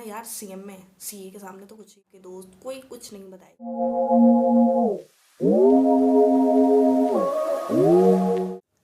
यार सीएम में सीए के सामने तो कुछ के दोस्त कोई कुछ नहीं बताए।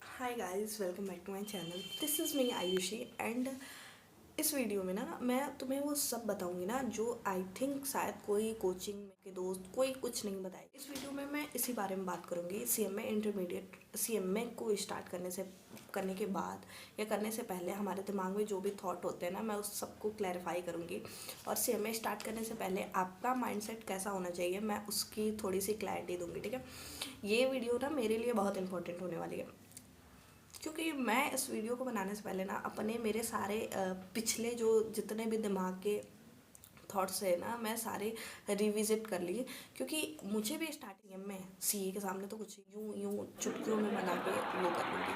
Hi guys, welcome back to my channel. This is me Ayushi and इस वीडियो में ना मैं तुम्हें वो सब बताऊंगी ना जो आई थिंक शायद कोई कोचिंग के दोस्त कोई कुछ नहीं बताए। इस वीडियो में मैं इसी बारे में बात करूंगी। सीएमए इंटरमीडिएट सीएमए को स्टार्ट करने के बाद या करने से पहले हमारे दिमाग में जो भी थॉट होते हैं ना, मैं उस सबको क्लैरिफाई करूंगी। और सीएमए स्टार्ट करने से पहले आपका माइंडसेट कैसा होना चाहिए, मैं उसकी थोड़ी सी क्लैरिटी दूंगी। ठीक है, ये वीडियो ना मेरे लिए बहुत इंपॉर्टेंट होने वाली है, क्योंकि मैं इस वीडियो को बनाने से पहले ना अपने मेरे सारे पिछले जो जितने भी दिमाग के थॉट्स है ना, मैं सारे रिविजिट कर लिए। क्योंकि मुझे भी स्टार्टिंग में सीए के सामने तो कुछ यूं यूं चुटकियों में बना के वो कर लूँगी।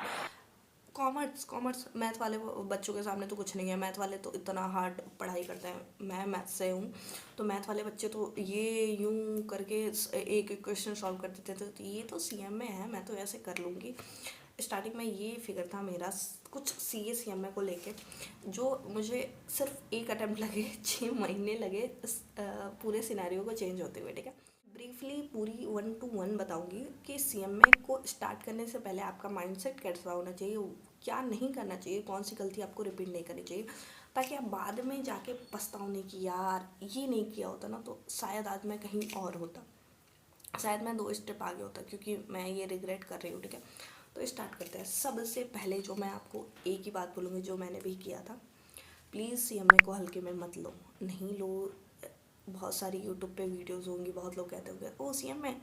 कॉमर्स कॉमर्स मैथ वाले बच्चों के सामने तो कुछ नहीं है। मैथ वाले तो इतना हार्ड पढ़ाई करते हैं। मैं मैथ से हूँ, तो मैथ वाले बच्चे तो ये यूं करके एक एक क्वेश्चन सॉल्व कर देते थे। तो ये तो सीएम में है, मैं तो ऐसे कर लूँगी। स्टार्टिंग में ये फिगर था मेरा कुछ सी ए सी एम ए को लेके, जो मुझे सिर्फ एक अटैम्प्ट लगे 6 महीने लगे इस पूरे सिनेरियो को चेंज होते हुए। ठीक है, ब्रीफली पूरी 1 to 1 बताऊंगी कि सीएमए को स्टार्ट करने से पहले आपका माइंडसेट कैसा होना चाहिए, क्या नहीं करना चाहिए, कौन सी गलती आपको रिपीट नहीं करनी चाहिए, ताकि आप बाद में जाके पछताओ नहीं कि यार ये नहीं किया होता ना तो शायद आज मैं कहीं और होता, शायद मैं 2 स्टेप आगे होता, क्योंकि मैं ये रिग्रेट कर रही हूँ। ठीक है, तो स्टार्ट करते हैं। सबसे पहले जो मैं आपको एक ही बात बोलूँगी जो मैंने भी किया था, प्लीज़ सीएमए को हल्के में मत लो। नहीं लो। बहुत सारी यूट्यूब पे वीडियोस होंगी, बहुत लोग कहते होंगे ओ सीएमए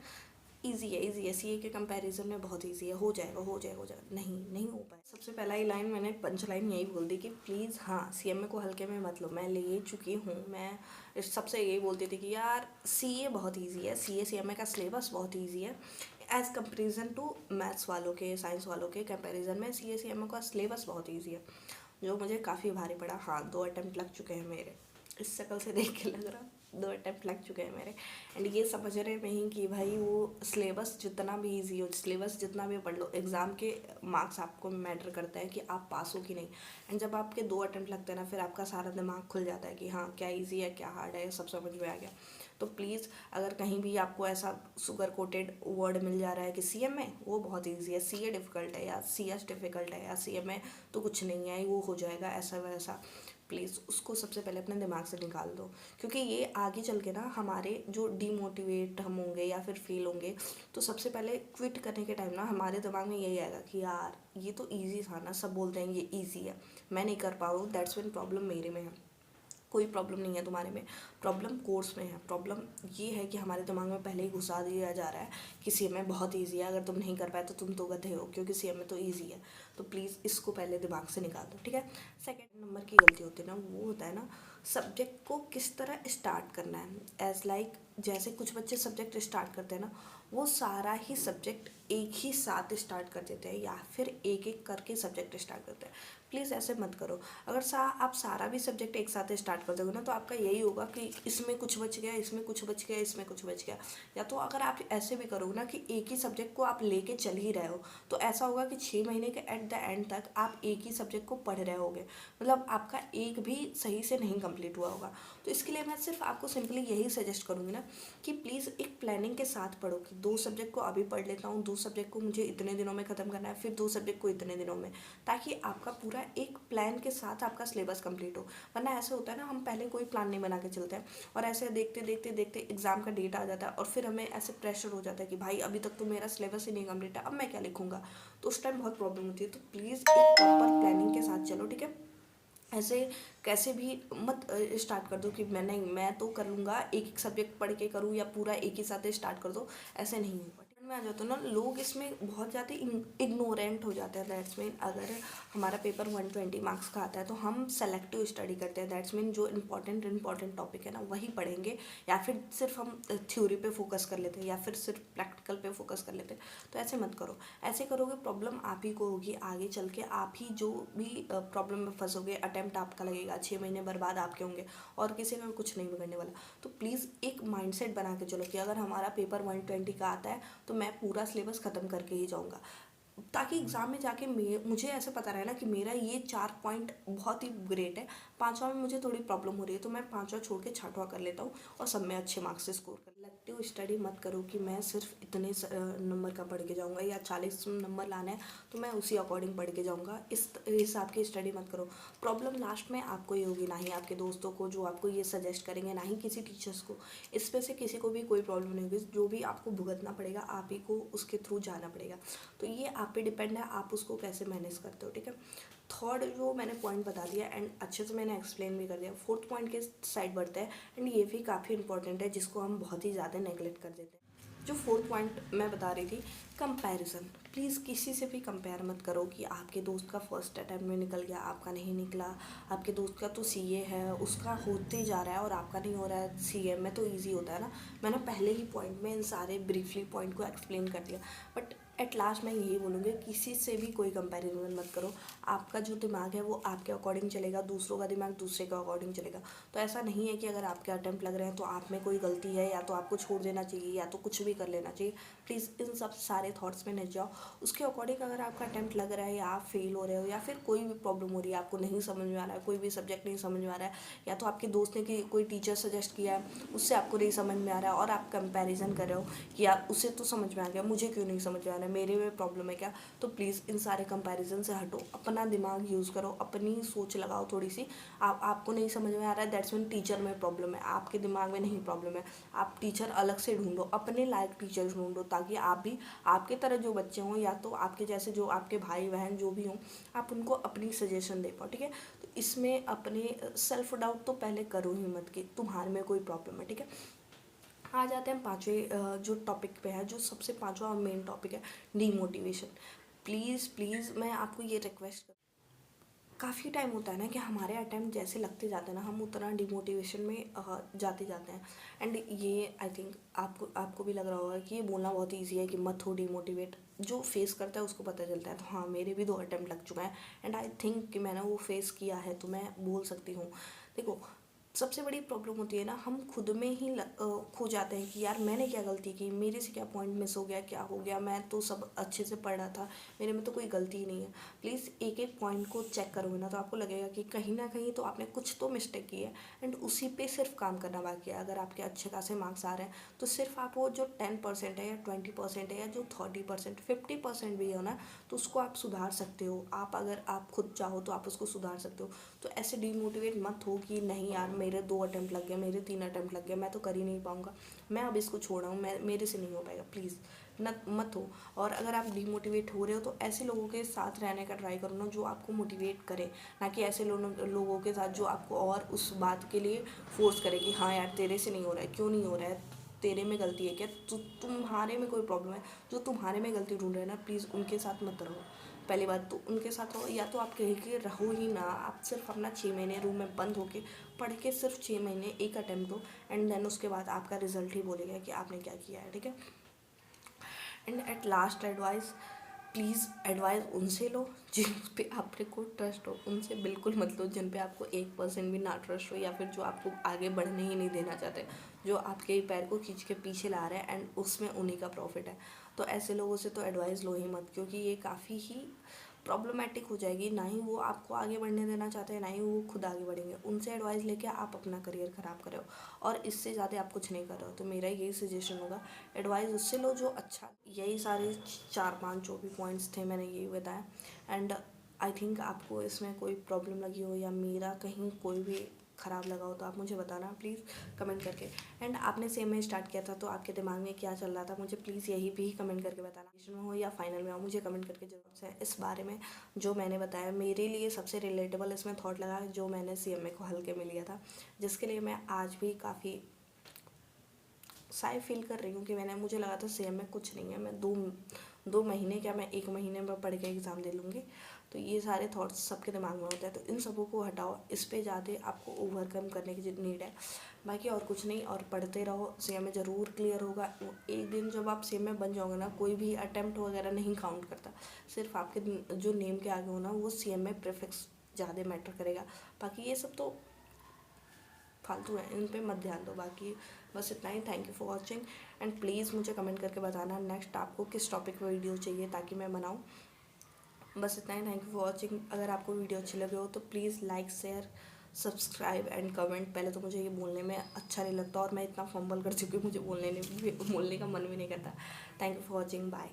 ईजी है, सीए के कंपैरिजन में बहुत ईजी है, हो जाएगा। नहीं, नहीं हो पाए। सबसे पहला ही लाइन मैंने पंच लाइन यही बोल दी कि प्लीज़ हाँ सीएमए को हल्के में मत लो। मैं ले चुकी हूँ। मैं सबसे यही बोलती थी कि यार सीए बहुत ईजी है, सीए सीएमए का सिलेबस बहुत ईजी है एज़ कंपेरिजन टू मैथ्स वालों के, साइंस वालों के कंपैरिजन में सीए सीएमए का सिलेबस बहुत ईजी है, जो मुझे काफ़ी भारी पड़ा। हाँ, 2 अटेम्प्ट लग चुके हैं मेरे, इस शक्ल से देख के लग रहा 2 अटेम्प्ट लग चुके हैं मेरे। एंड ये समझ रहे नहीं कि भाई वो सिलेबस जितना भी इजी हो, सिलेबस जितना भी पढ़ लो, एग्ज़ाम के मार्क्स आपको मैटर करते हैं कि आप पास हो कि नहीं। एंड जब आपके 2 अटेम्प्ट लगते हैं ना, फिर आपका सारा दिमाग खुल जाता है कि हाँ क्या इजी है क्या हार्ड है, सब समझ में आ गया। तो प्लीज़ अगर कहीं भी आपको ऐसा सुगर कोटेड वर्ड मिल जा रहा है कि सी एम है वो बहुत ईजी है, सी ए डिफ़िकल्ट है, या सी एस डिफ़िकल्ट है, या सी एम है तो कुछ नहीं है वो हो जाएगा ऐसा वैसा, प्लीज़ उसको सबसे पहले अपने दिमाग से निकाल दो। क्योंकि ये आगे चल के ना हमारे जो डीमोटिवेट हम होंगे या फिर फेल होंगे, तो सबसे पहले क्विट करने के टाइम ना हमारे दिमाग में यही आएगा कि यार ये तो ईजी था ना, सब बोलते हैं ये ईजी है, मैं नहीं कर पा रहा हूँ, दैट्स व्हेन प्रॉब्लम मेरे में है। कोई प्रॉब्लम नहीं है तुम्हारे में, प्रॉब्लम कोर्स में है। प्रॉब्लम ये है कि हमारे दिमाग में पहले ही घुसा दिया जा रहा है कि सीएमए बहुत इजी है, अगर तुम नहीं कर पाए तो तुम तो गधे हो, क्योंकि सीएमए तो इजी है। तो प्लीज़ इसको पहले दिमाग से निकाल दो। ठीक है, सेकेंड नंबर की गलती होती है ना, वो होता है ना सब्जेक्ट को किस तरह स्टार्ट करना है। एज लाइक जैसे कुछ बच्चे सब्जेक्ट स्टार्ट करते हैं ना, वो सारा ही सब्जेक्ट एक ही साथ स्टार्ट कर देते हैं या फिर एक एक करके सब्जेक्ट स्टार्ट करते हैं। प्लीज़ ऐसे मत करो। अगर आप सारा भी सब्जेक्ट एक साथ स्टार्ट कर दोगे ना, तो आपका यही होगा कि इसमें कुछ बच गया, इसमें कुछ बच गया, इसमें कुछ बच गया। या तो अगर आप ऐसे भी करोगे ना कि एक ही सब्जेक्ट को आप लेके चल ही रहे हो, तो ऐसा होगा कि 6 महीने के एट द एंड तक आप एक ही सब्जेक्ट को पढ़ रहे होगे, मतलब आपका एक भी सही से नहीं कंप्लीट हुआ होगा। तो इसके लिए मैं सिर्फ आपको सिंपली यही सजेस्ट करूँगी ना कि प्लीज़ एक प्लानिंग के साथ पढ़ो कि 2 सब्जेक्ट को अभी पढ़ लेता हूँ, 2 सब्जेक्ट को मुझे इतने दिनों में ख़त्म करना है, फिर 2 सब्जेक्ट को इतने दिनों में, ताकि आपका पूरा एक प्लान के साथ आपका सिलेबस कंप्लीट हो। वरना ऐसे होता है ना, हम पहले कोई प्लान नहीं बना के चलते हैं और ऐसे देखते देखते देखते एग्जाम का डेट आ जाता है और फिर हमें ऐसे प्रेशर हो जाता है कि भाई अभी तक तो मेरा सिलेबस ही नहीं कंप्लीट है, अब मैं क्या लिखूंगा। तो उस टाइम बहुत प्रॉब्लम होती है। तो प्लीज़ एक प्रॉपर प्लानिंग के साथ चलो। ठीक है, ऐसे कैसे भी मत स्टार्ट कर दो कि मैं तो कर लूँगा, एक एक सब्जेक्ट पढ़ के करूँ या पूरा एक ही साथ स्टार्ट कर दो, ऐसे नहीं होगा। में आ जाता ना, लोग इसमें बहुत ज़्यादा इग्नोरेंट हो जाते हैं। दैट्स मीन अगर हमारा पेपर 120 मार्क्स का आता है तो हम सेलेक्टिव स्टडी करते हैं। दैट्स मीन जो इंपॉर्टेंट टॉपिक है ना वही पढ़ेंगे, या फिर सिर्फ हम थ्योरी पे फोकस कर लेते हैं या फिर सिर्फ प्रैक्टिकल पे फोकस कर लेते हैं। तो ऐसे मत करो। ऐसे करोगे प्रॉब्लम आप ही को होगी, आगे चल के आप ही जो भी प्रॉब्लम में फंसोगे, अटेम्प्ट आपका लगेगा, 6 महीने बर्बाद आपके होंगे और किसी का कुछ नहीं बिगड़ने वाला। तो प्लीज़ एक माइंडसेट बना के चलो कि अगर हमारा पेपर 120 का आता है तो मैं पूरा सिलेबस ख़त्म करके ही जाऊँगा। ताकि एग्ज़ाम में जाके मुझे ऐसे पता रहे ना कि मेरा ये 4 पॉइंट बहुत ही ग्रेट है, पाँचवा में मुझे थोड़ी प्रॉब्लम हो रही है तो मैं पाँचवा छोड़ के छठवा कर लेता हूँ और सब में अच्छे मार्क्स से स्कोर कर। इलेक्टिव स्टडी मत करो कि मैं सिर्फ इतने नंबर का पढ़ के जाऊँगा या 40 नंबर लाना है तो मैं उसी अकॉर्डिंग पढ़ के जाऊँगा, इस हिसाब की स्टडी मत करो। प्रॉब्लम लास्ट में आपको ही होगी, ना ही आपके दोस्तों को जो आपको ये सजेस्ट करेंगे, ना ही किसी टीचर्स को। इसमें से किसी को भी कोई प्रॉब्लम नहीं होगी, जो भी आपको भुगतना पड़ेगा आप ही को उसके थ्रू जाना पड़ेगा। तो ये आप पे डिपेंड है, आप उसको कैसे मैनेज करते हो, ठीक है। थर्ड जो मैंने पॉइंट बता दिया एंड अच्छे से मैंने एक्सप्लेन भी कर दिया, फोर्थ पॉइंट के साइड बढ़ते हैं एंड ये भी काफ़ी इंपॉर्टेंट है जिसको हम बहुत ही ज़्यादा नेगलेक्ट कर देते हैं। जो फोर्थ पॉइंट मैं बता रही थी, कंपैरिजन। प्लीज़ किसी से भी कंपेयर मत करो कि आपके दोस्त का फर्स्ट अटैम्प्ट में निकल गया, आपका नहीं निकला। आपके दोस्त का तो सीए है, उसका होते जा रहा है और आपका नहीं हो रहा है। सीए में तो इजी होता है ना। मैंने पहले ही पॉइंट में इन सारे ब्रीफली पॉइंट को एक्सप्लेन कर दिया, बट एट लास्ट मैं यही बोलूँगी, किसी से भी कोई कंपैरिजन मत करो। आपका जो दिमाग है वो आपके अकॉर्डिंग चलेगा, दूसरों का दिमाग दूसरे के अकॉर्डिंग चलेगा। तो ऐसा नहीं है कि अगर आपके अटैम्प्ट लग रहे हैं तो आप में कोई गलती है, या तो आपको छोड़ देना चाहिए या तो कुछ भी कर लेना चाहिए। प्लीज़ इन सब सारे थॉट्स में नहीं जाओ। उसके अकॉर्डिंग अगर आपका अटैम्प्ट लग रहा है या आप फेल हो रहे हो या फिर कोई भी प्रॉब्लम हो रही है, आपको नहीं समझ में आ रहा है, कोई भी सब्जेक्ट नहीं समझ में आ रहा है, या तो आपके दोस्त ने कोई टीचर सजेस्ट किया है उससे आपको नहीं समझ में आ रहा है और आप कंपैरिजन कर रहे हो कि यार उसे तो समझ में आ गया, मुझे क्यों नहीं समझ में आ रहा है, मेरे में प्रॉब्लम है क्या। तो प्लीज़ इन सारे कंपैरिजन से हटो, अपना दिमाग यूज़ करो, अपनी सोच लगाओ थोड़ी सी। आपको नहीं समझ में आ रहा है, दैट्स मीन टीचर में प्रॉब्लम है, आपके दिमाग में नहीं प्रॉब्लम है। आप टीचर अलग से ढूंढो, अपने लायक टीचर ढूंढो, ताकि आप भी आपके तरह जो बच्चे हों या तो आपके जैसे जो आपके भाई बहन जो भी हों, आप उनको अपनी सजेशन दे पाओ, ठीक है। तो इसमें अपने सेल्फ डाउट तो पहले करो ही मत कि तुम्हारे में कोई प्रॉब्लम है, ठीक है। आ जाते हैं पाँचवें जो टॉपिक पे है, जो सबसे पाँचवा मेन टॉपिक है, डीमोटिवेशन। प्लीज़ प्लीज़ मैं आपको ये रिक्वेस्ट कर, काफ़ी टाइम होता है ना कि हमारे अटैम्प्ट जैसे लगते जाते हैं ना, हम उतना डिमोटिवेशन में जाते जाते हैं। एंड ये आई थिंक आपको आपको भी लग रहा होगा कि ये बोलना बहुत ईजी है कि मत हो डिमोटिवेट, जो फेस करता है उसको पता चलता है। तो हाँ, मेरे भी 2 अटैम्प्ट लग चुका है एंड आई थिंक कि मैंने वो फेस किया है, तो मैं बोल सकती हूँ। देखो, सबसे बड़ी प्रॉब्लम होती है ना, हम खुद में ही खो जाते हैं कि यार मैंने क्या गलती की, मेरे से क्या पॉइंट मिस हो गया, क्या हो गया, मैं तो सब अच्छे से पढ़ रहा था, मेरे में तो कोई गलती ही नहीं है। प्लीज़ एक एक पॉइंट को चेक करोगे ना तो आपको लगेगा कि कहीं ना कहीं तो आपने कुछ तो मिस्टेक की है एंड उसी पे सिर्फ काम करना बाकी है। अगर आपके अच्छे खासे मार्क्स आ रहे हैं तो सिर्फ आप वो जो 10% है या 20% है या जो 30% 50% भी हो ना, तो उसको आप सुधार सकते हो। आप अगर आप खुद चाहो तो आप उसको सुधार सकते हो। तो ऐसे डिमोटिवेट मत हो कि नहीं यार मेरे 2 अटैम्प्ट लग गए, मेरे 3 अटैम्प्ट लग गए, मैं तो कर ही नहीं पाऊँगा, मैं अब इसको छोड़ रहा हूँ, मैं मेरे से नहीं हो पाएगा। प्लीज़ न मत हो। और अगर आप डिमोटिवेट हो रहे हो तो ऐसे लोगों के साथ रहने का ट्राई करो ना जो आपको मोटिवेट करे, ना कि ऐसे लोगों के साथ जो आपको और उस बात के लिए फोर्स करे कि हाँ यार तेरे से नहीं हो रहा है, क्यों नहीं हो रहा है, तेरे में गलती है क्या, तुम्हारे में कोई प्रॉब्लम है। जो तुम्हारे में गलती ढूंढ रहे हैं ना, प्लीज़ उनके साथ मत रहो। पहली बात तो उनके साथ हो, या तो आप कहीं के रहो ही ना, आप सिर्फ अपना 6 महीने रूम में बंद होके पढ़ के सिर्फ 6 महीने एक अटैम्प्ट दो एंड देन उसके बाद आपका रिजल्ट ही बोलेगा कि आपने क्या किया है, ठीक है। And at last advice, please advice उनसे लो जिन पे आपने को ट्रस्ट हो, उनसे बिल्कुल मत लो जिन पे आपको 1% भी ना ट्रस्ट हो, या फिर जो आपको आगे बढ़ने ही नहीं देना चाहते, जो आपके पैर को खींच के पीछे ला रहे हैं एंड उसमें उन्हीं का प्रॉफिट है। तो ऐसे लोगों से तो एडवाइस लो ही मत, क्योंकि ये काफ़ी ही प्रॉब्लमेटिक हो जाएगी। ना ही वो आपको आगे बढ़ने देना चाहते हैं, ना ही वो खुद आगे बढ़ेंगे। उनसे एडवाइस लेके आप अपना करियर ख़राब कर रहे हो और इससे ज़्यादा आप कुछ नहीं कर रहे हो। तो मेरा यही सजेशन होगा, एडवाइस उससे लो जो अच्छा। यही सारे 4-5 जो भी पॉइंट्स थे मैंने यही बताया एंड आई थिंक आपको इसमें कोई प्रॉब्लम लगी हो या मेरा कहीं कोई भी ख़राब लगा हो तो आप मुझे बताना प्लीज़ कमेंट करके। एंड आपने सेम में स्टार्ट किया था तो आपके दिमाग में क्या चल रहा था, मुझे प्लीज़ यही भी कमेंट करके बताना। में हो या फाइनल में हो, मुझे कमेंट करके जरूर से इस बारे में जो मैंने बताया, मेरे लिए सबसे रिलेटेबल इसमें थॉट लगा जो मैंने सीएमए को हल्के में लिया था, जिसके लिए मैं आज भी काफ़ी साई फील कर रही हूँ कि मुझे लगा था सेम में कुछ नहीं है, मैं 2 महीने क्या, मैं 1 महीने में पढ़ के एग्ज़ाम दे लूँगी। तो ये सारे थॉट्स सबके दिमाग में होते हैं, तो इन सबों को हटाओ, इस पे ज़्यादा आपको ओवरकम करने की नीड है, बाकी और कुछ नहीं। और पढ़ते रहो, सेम में ज़रूर क्लियर होगा। एक दिन जब आप सेम में बन जाओगे ना, कोई भी अटैम्प्ट वगैरह नहीं काउंट करता, सिर्फ आपके जो नेम के आगे हो ना वो सेम में प्रीफिक्स ज़्यादा मैटर करेगा। बाकी ये सब तो फालतू हैं, इन पे मत ध्यान दो। बाकी बस इतना ही। Thank you for watching and please मुझे कमेंट करके बताना नेक्स्ट आपको किस टॉपिक पर वीडियो चाहिए ताकि मैं बनाऊँ। बस इतना ही। Thank you for watching. अगर आपको वीडियो अच्छी लगे हो तो please like share subscribe and comment. पहले तो मुझे ये बोलने में अच्छा नहीं लगता और मैं इतना फंबल कर चुकी हूँ, मुझे बोलने का मन भी नहीं करता। Thank you for watching, bye.